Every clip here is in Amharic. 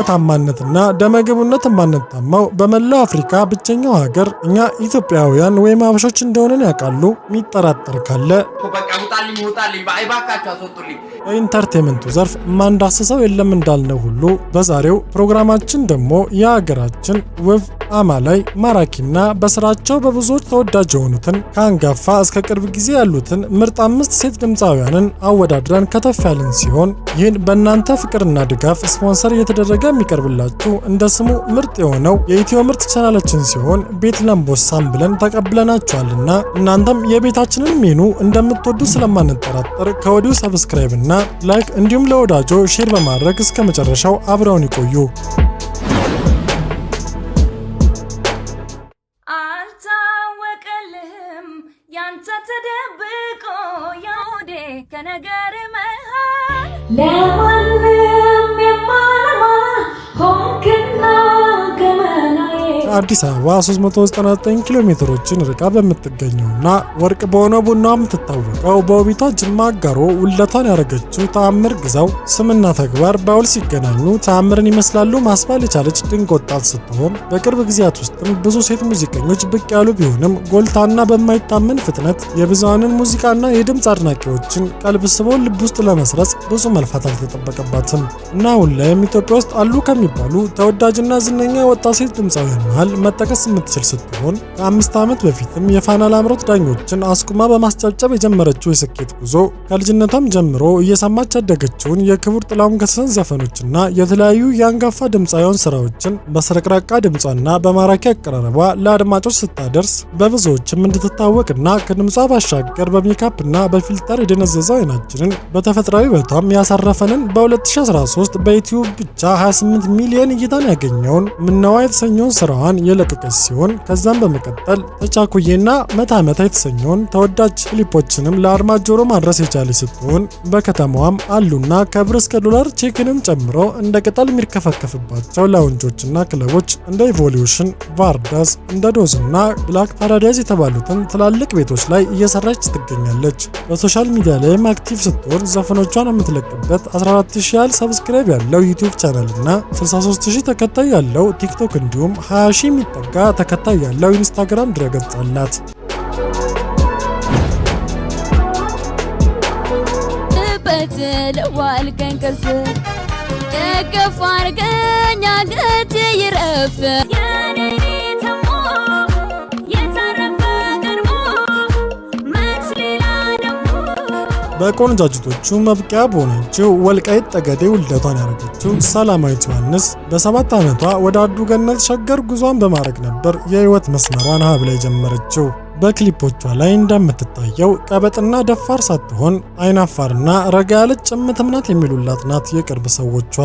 በውጤታማነትና ደመግቡነት ማንታማው በመላው አፍሪካ ብቸኛው ሀገር እኛ ኢትዮጵያውያን ወይም አበሾች እንደሆነን ያውቃሉ? ሚጠራጠር ካለ በኢንተርቴይመንቱ ዘርፍ ማንዳስሰው የለም እንዳልነው ሁሉ በዛሬው ፕሮግራማችን ደግሞ የሀገራችን ውብ አማላይ ማራኪና በስራቸው በብዙዎች ተወዳጅ የሆኑትን ከአንጋፋ እስከ ቅርብ ጊዜ ያሉትን ምርጥ 5 ሴት ድምፃውያንን አወዳድረን ከተፍ ያልን ሲሆን ይህን በእናንተ ፍቅርና ድጋፍ ስፖንሰር እየተደረገ የሚቀርብላችሁ እንደ ስሙ ምርጥ የሆነው የኢትዮ ምርጥ ቻናላችን ሲሆን ቤት ለምቦሳም ብለን ተቀብለናችኋልና እናንተም የቤታችንን ሜኑ እንደምትወዱ ስለማንጠራጠር ከወዲሁ ሰብስክራይብ እና ላይክ እንዲሁም ለወዳጆ ሼር በማድረግ እስከ መጨረሻው አብረውን ይቆዩ። ያንተ ተደብቆ ያውዴ ከነገር መሃል ለማንም የማለማ ሆንክና ገመናዬ ከአዲስ አበባ 399 ኪሎ ሜትሮችን ርቃ በምትገኘውና ወርቅ በሆነው ቡናዋ የምትታወቀው በውቢቷ ጅማ አጋሮ ውልደቷን ያደረገችው ተአምር ግዛው ስምና ተግባር በውል ሲገናኙ ተአምርን ይመስላሉ ማስባል የቻለች ድንቅ ወጣት ስትሆን በቅርብ ጊዜያት ውስጥም ብዙ ሴት ሙዚቀኞች ብቅ ያሉ ቢሆንም ጎልታና በማይታመን ፍጥነት የብዙሃንን ሙዚቃና የድምፅ አድናቂዎችን ቀልብ ስቦ ልብ ውስጥ ለመስረጽ ብዙ መልፋት አልተጠበቀባትም እና አሁን ላይም ኢትዮጵያ ውስጥ አሉ ከሚባሉ ተወዳጅና ዝነኛ ወጣት ሴት ድምፃውያን መሃል መጠቀስ የምትችል ስትሆን ከ5 ዓመት በፊትም የፋና ላምሮት ዳኞችን አስቁማ በማስጨብጨብ የጀመረችው የስኬት ጉዞ ከልጅነቷም ጀምሮ እየሰማች ያደገችውን የክቡር ጥላሁን ገሰሰን ዘፈኖችና የተለያዩ የአንጋፋ ድምፃውያን ስራዎችን በስረቅራቃ ድምጿና በማራኪ አቀራረቧ ለአድማጮች ስታደርስ በብዙዎችም እንድትታወቅና ከድምጿ ባሻገር በሜካፕና በፊልተር የደነዘዘው አይናችንን በተፈጥሯዊ ውበቷም ያሳረፈንን በ2013 በዩቲዩብ ብቻ 28 ሚሊዮን እይታን ያገኘውን ምነዋ የተሰኘውን ስራዋን የለቀቀች ሲሆን ከዛም በመቀጠል ተቻኩዬና መታመታ የተሰኘውን ተወዳጅ ክሊፖችንም ለአድማጭ ጆሮ ማድረስ የቻለች ስትሆን በከተማዋም አሉና ከብር እስከ ዶላር ቼክንም ጨምሮ እንደ ቅጠል የሚርከፈከፍባቸው ላውንጆችና ክለቦች እንደ ኢቮሉሽን፣ ቫርዳስ፣ እንደ ዶዝና ብላክ ፓራዳይዝ የተባሉትን ትላልቅ ቤቶች ላይ እየሰራች ትገኛለች። በሶሻል ሚዲያ ላይም አክቲቭ ስትሆን ዘፈኖቿን የምትለቅበት 14000 ያህል ሰብስክራይብ ያለው ዩቲዩብ ቻናልና 63000 ተከታይ ያለው ቲክቶክ እንዲሁም 20000 የሚጠጋ ተከታይ ያለው ኢንስታግራም ድረገጽ አላት። በትለዋል ከንከስ ደገፍ አርገኛ ገት ይረፍ በቆንጃጅቶቹ መብቂያ በሆነችው ወልቃይት ጠገዴ ውልደቷን ያደረገችው ሰላማዊት ዮሐንስ በ7 ዓመቷ ወደ አዱ ገነት ሸገር ጉዟን በማድረግ ነበር የህይወት መስመሯን ሀብላ የጀመረችው። በክሊፖቿ ላይ እንደምትታየው ቀበጥና ደፋር ሳትሆን አይናፋርና ረጋ ያለች ጭምት እምነት የሚሉላት ናት የቅርብ ሰዎቿ።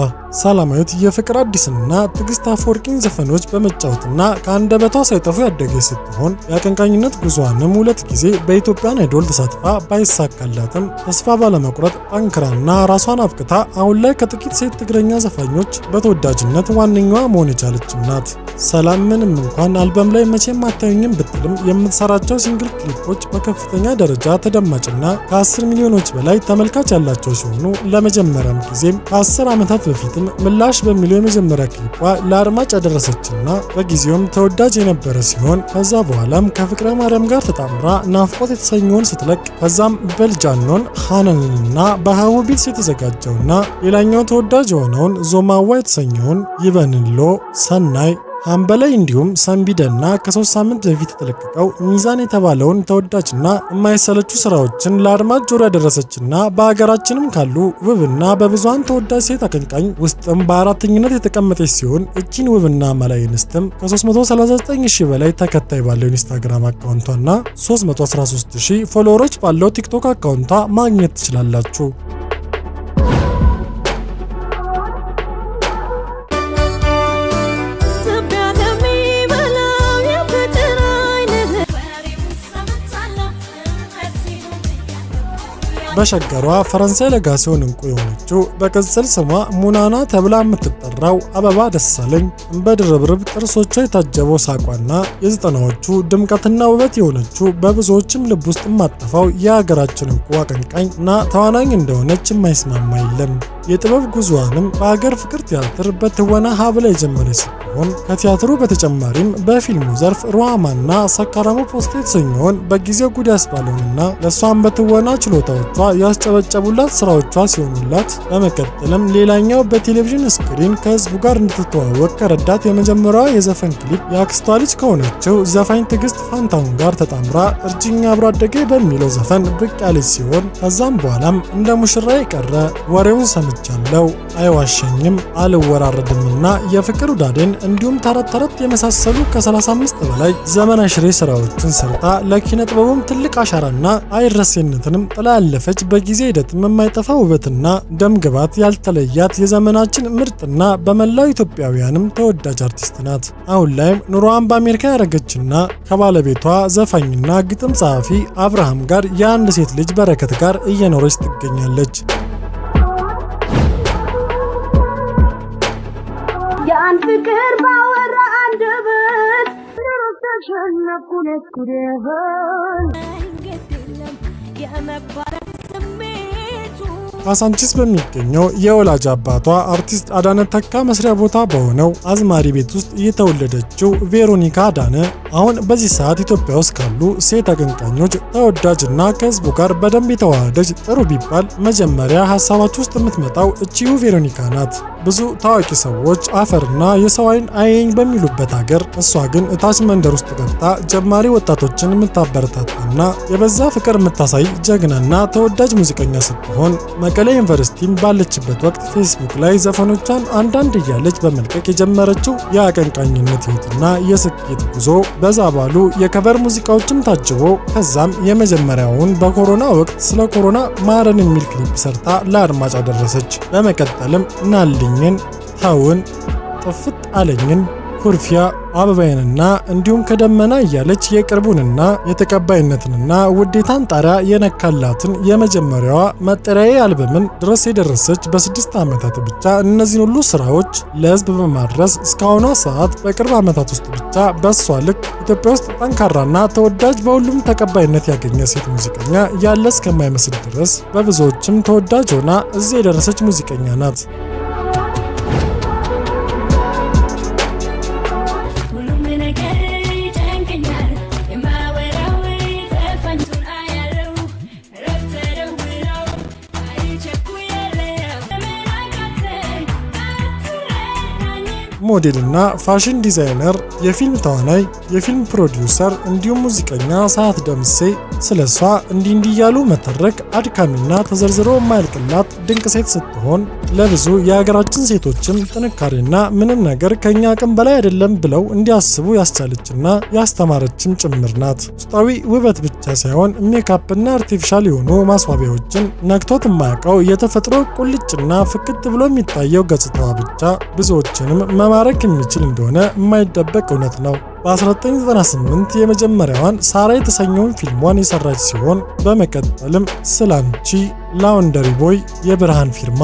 ሰላማዊት የፍቅር አዲስና ትዕግስት አፈወርቂን ዘፈኖች በመጫወትና ከአንደበቷ ሳይጠፉ ያደገች ስትሆን የአቀንቃኝነት ጉዟንም 2 ጊዜ በኢትዮጵያን አይዶል ተሳትፋ ባይሳካላትም ተስፋ ባለመቁረጥ ጠንክራና ራሷን አብቅታ አሁን ላይ ከጥቂት ሴት ትግረኛ ዘፋኞች በተወዳጅነት ዋነኛዋ መሆን የቻለችም ናት። ሰላም ምንም እንኳን አልበም ላይ መቼም አታዩኝም ብትልም የምትሰራ ሲንግል ክሊፖች በከፍተኛ ደረጃ ተደማጭና ከ10 ሚሊዮኖች በላይ ተመልካች ያላቸው ሲሆኑ ለመጀመሪያም ጊዜም ከ10 ዓመታት በፊትም ምላሽ በሚለው የመጀመሪያ ክሊፖ ለአድማጭ ያደረሰችና በጊዜውም ተወዳጅ የነበረ ሲሆን ከዛ በኋላም ከፍቅረ ማርያም ጋር ተጣምራ ናፍቆት የተሰኘውን ስትለቅ ከዛም በልጃኖን ሃናንንና በሃሁ ቢትስ የተዘጋጀውና ሌላኛው ተወዳጅ የሆነውን ዞማዋ የተሰኘውን ይበንሎ ሰናይ አምበላይ እንዲሁም ሰንቢደና ከ3 ሳምንት በፊት የተለቀቀው ሚዛን የተባለውን ተወዳጅና የማይሰለቹ ስራዎችን ለአድማጭ ጆሮ ያደረሰችና በሀገራችንም ካሉ ውብና በብዙሃን ተወዳጅ ሴት አቀንቃኝ ውስጥም በአራተኝነት የተቀመጠች ሲሆን እቺን ውብና አማላይ እንስትም ከ339000 በላይ ተከታይ ባለው ኢንስታግራም አካውንቷና 313000 ፎሎወሮች ባለው ቲክቶክ አካውንቷ ማግኘት ትችላላችሁ። በሸገሯ ፈረንሳይ ለጋሲዮን እንቁ የሆነችው በቅጽል ስሟ ሙናና ተብላ የምትጠራው አበባ ደሳለኝ በድርብርብ ጥርሶቿ የታጀበው ሳቋና የ90ዎቹ ድምቀትና ውበት የሆነችው በብዙዎችም ልብ ውስጥ የማጠፋው የሀገራችን እንቁ አቀንቃኝና ተዋናኝ እንደሆነች የማይስማማ የለም። የጥበብ ጉዞዋንም በአገር ፍቅር ቲያትር በትወና ሀብላ የጀመረች ሲሆን ከቲያትሩ በተጨማሪም በፊልሙ ዘርፍ ሩሃማና ሰካራሙ ፖስታ የተሰኘውን በጊዜው ጉድ ያስባለውንና ለሷም በትወና ችሎታዎቿ ያስጨበጨቡላት ስራዎቿ ሲሆኑላት በመቀጠልም ሌላኛው በቴሌቪዥን ስክሪን ከህዝቡ ጋር እንድትተዋወቅ ከረዳት የመጀመሪያዋ የዘፈን ክሊፕ የአክስቷ ልጅ ከሆነችው ዘፋኝ ትዕግስት ፋንታሁን ጋር ተጣምራ እርጅኝ አብሮ አደጌ በሚለው ዘፈን ብቅ ያለች ሲሆን ከዛም በኋላም እንደ ሙሽራ የቀረ ወሬውን ሰምቻለሁ፣ አይዋሸኝም፣ አልወራረድምና የፍቅር ውዳዴን እንዲሁም ተረት ተረት የመሳሰሉ ከ35 በላይ ዘመን አሽሬ ስራዎችን ሰርታ ለኪነ ጥበቡም ትልቅ አሻራና አይረሴነትንም ጥላ ያለፈች በጊዜ ሂደትም የማይጠፋ ውበትና ደምግባት ያልተለያት የዘመናችን ምርጥና በመላው ኢትዮጵያውያንም ተወዳጅ አርቲስት ናት። አሁን ላይም ኑሮዋን በአሜሪካ ያደረገችና ከባለቤቷ ዘፋኝና ግጥም ጸሐፊ አብርሃም ጋር የአንድ ሴት ልጅ በረከት ጋር እየኖረች ትገኛለች። ያን ፍቅር ባወራ አንደበት ተሸነፍኩለት ኩደሆን አይገድለም የመባረክ ስሜቱ። ካሳንቺስ በሚገኘው የወላጅ አባቷ አርቲስት አዳነ ተካ መስሪያ ቦታ በሆነው አዝማሪ ቤት ውስጥ የተወለደችው ቬሮኒካ አዳነ አሁን በዚህ ሰዓት ኢትዮጵያ ውስጥ ካሉ ሴት አቀንቃኞች ተወዳጅና ከህዝቡ ጋር በደንብ የተዋሃደች ጥሩ ቢባል መጀመሪያ ሀሳባችሁ ውስጥ የምትመጣው እቺው ቬሮኒካ ናት። ብዙ ታዋቂ ሰዎች አፈርና የሰው አይን አየኝ በሚሉበት ሀገር እሷ ግን እታች መንደር ውስጥ ገብታ ጀማሪ ወጣቶችን የምታበረታታና የበዛ ፍቅር የምታሳይ ጀግናና ተወዳጅ ሙዚቀኛ ስትሆን መቀሌ ዩኒቨርሲቲም ባለችበት ወቅት ፌስቡክ ላይ ዘፈኖቿን አንዳንድ እያለች በመልቀቅ የጀመረችው የአቀንቃኝነት ህይወትና የስኬት ጉዞ በዛ ባሉ የከቨር ሙዚቃዎችም ታጅቦ ከዛም የመጀመሪያውን በኮሮና ወቅት ስለ ኮሮና ማረን የሚል ክሊፕ ሰርታ ለአድማጭ አደረሰች። በመቀጠልም ናልኝን፣ ተውን፣ ጥፍጥ አለኝን፣ ኩርፊያ፣ አበባይንና እንዲሁም ከደመና እያለች የቅርቡንና የተቀባይነትንና ውዴታን ጣሪያ የነካላትን የመጀመሪያዋ መጠሪያዬ አልበምን ድረስ የደረሰች በ6 ዓመታት ብቻ እነዚህን ሁሉ ስራዎች ለህዝብ በማድረስ እስካሁኗ ሰዓት በቅርብ ዓመታት ውስጥ ብቻ በሷ ልክ ኢትዮጵያ ውስጥ ጠንካራና ተወዳጅ በሁሉም ተቀባይነት ያገኘ ሴት ሙዚቀኛ ያለ እስከማይመስል ድረስ በብዙዎችም ተወዳጅ ሆና እዚህ የደረሰች ሙዚቀኛ ናት። ሞዴልና ፋሽን ዲዛይነር፣ የፊልም ተዋናይ፣ የፊልም ፕሮዲውሰር እንዲሁም ሙዚቀኛ ሰዓት ደምሴ ስለሷ እንዲህ እያሉ መተረክ አድካሚና ተዘርዝሮ የማያልቅላት ድንቅ ሴት ስትሆን ለብዙ የሀገራችን ሴቶችም ጥንካሬና ምንም ነገር ከኛ አቅም በላይ አይደለም ብለው እንዲያስቡ ያስቻለችና ያስተማረችም ጭምር ናት። ውስጣዊ ውበት ብቻ ሳይሆን ሜካፕና አርቲፊሻል የሆኑ ማስዋቢያዎችን ነክቶት የማያውቀው የተፈጥሮ ቁልጭና ፍክት ብሎ የሚታየው ገጽታዋ ብቻ ብዙዎችንም መማረክ የሚችል እንደሆነ የማይደበቅ እውነት ነው። በ1998 የመጀመሪያዋን ሳራ የተሰኘውን ፊልሟን የሰራች ሲሆን በመቀጠልም ስላንቺ፣ ላውንደሪ ቦይ፣ የብርሃን ፊርማ፣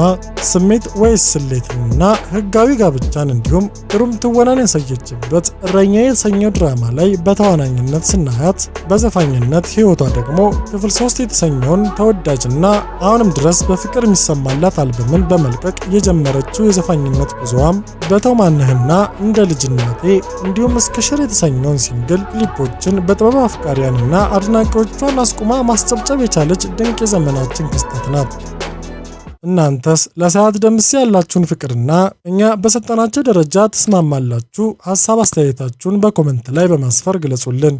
ስሜት ወይስ ስሌትና ህጋዊ ጋብቻን እንዲሁም ግሩም ትወናን ያሳየችበት እረኛዬ የተሰኘው ድራማ ላይ በተዋናኝነት ስናያት በዘፋኝነት ህይወቷ ደግሞ ክፍል 3 የተሰኘውን ተወዳጅና አሁንም ድረስ በፍቅር የሚሰማላት አልበምን በመልቀቅ የጀመረችው የዘፋኝነት ጉዞዋም በተውማነህና እንደ ልጅነቴ እንዲሁም እስከ ሽር የተሰኘውን ሲንግል ክሊፖችን በጥበብ አፍቃሪያንና አድናቂዎቿን አስቁማ ማስጨብጨብ የቻለች ድንቅ የዘመናችን ክስተት ናት። እናንተስ ለሰዓት ደምሴ ያላችሁን ፍቅርና እኛ በሰጠናቸው ደረጃ ተስማማላችሁ? ሐሳብ አስተያየታችሁን በኮሜንት ላይ በማስፈር ግለጹልን።